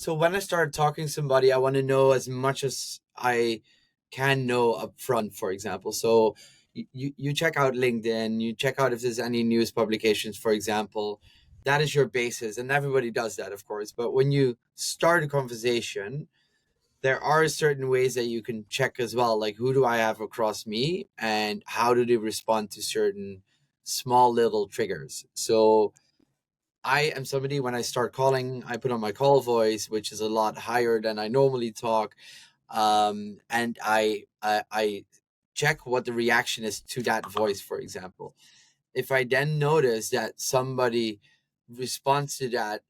So when I start talking to somebody, I want to know as much as I can know up front, for example. So you check out LinkedIn, you check out if there's any news publications, for example. That is your basis, and everybody does that, of course. But when you start a conversation, there are certain ways that you can check as well, like who do I have across me and how do they respond to certain small little triggers. So I am somebody, when I start calling, I put on my call voice, which is a lot higher than I normally talk. And I check what the reaction is to that voice, for example. If I then notice that somebody responds to that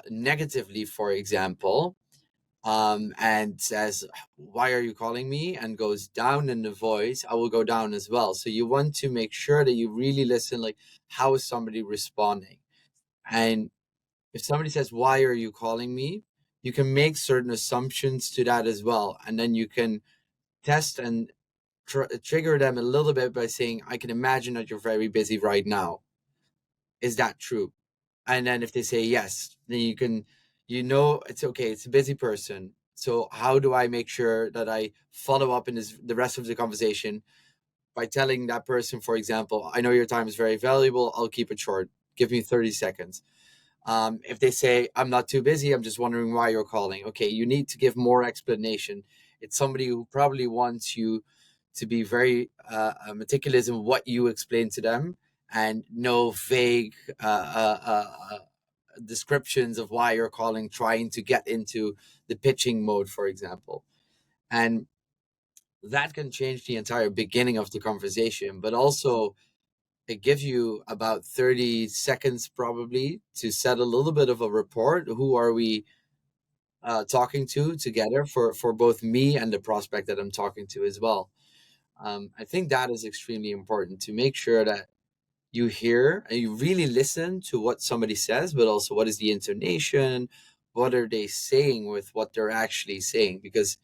negatively, for example, and says, "Why are you calling me?" and goes down in the voice, I will go down as well. So you want to make sure that you really listen, like, how is somebody responding? And if somebody says, "Why are you calling me?" you can make certain assumptions to that as well. And then you can test and trigger them a little bit by saying, "I can imagine that you're very busy right now. Is that true?" And then if they say yes, then it's okay. It's a busy person. So how do I make sure that I follow up in the rest of the conversation by telling that person, for example, "I know your time is very valuable. I'll keep it short. Give me 30 seconds." If they say, "I'm not too busy, I'm just wondering why you're calling." Okay, you need to give more explanation. It's somebody who probably wants you to be very meticulous in what you explain to them, and no vague descriptions of why you're calling, trying to get into the pitching mode, for example. And that can change the entire beginning of the conversation, but also it gives you about 30 seconds probably to set a little bit of a report. Who are we talking to together, for both me and the prospect that I'm talking to as well. I think that is extremely important, to make sure that you hear and you really listen to what somebody says, but also what is the intonation, what are they saying with what they're actually saying. Because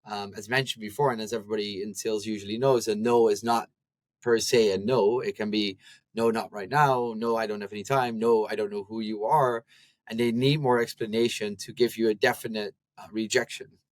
as mentioned before, and as everybody in sales usually knows, a no is not per se a no. It can be, "No, not right now. No, I don't have any time. No, I don't know who you are." And they need more explanation to give you a definite rejection.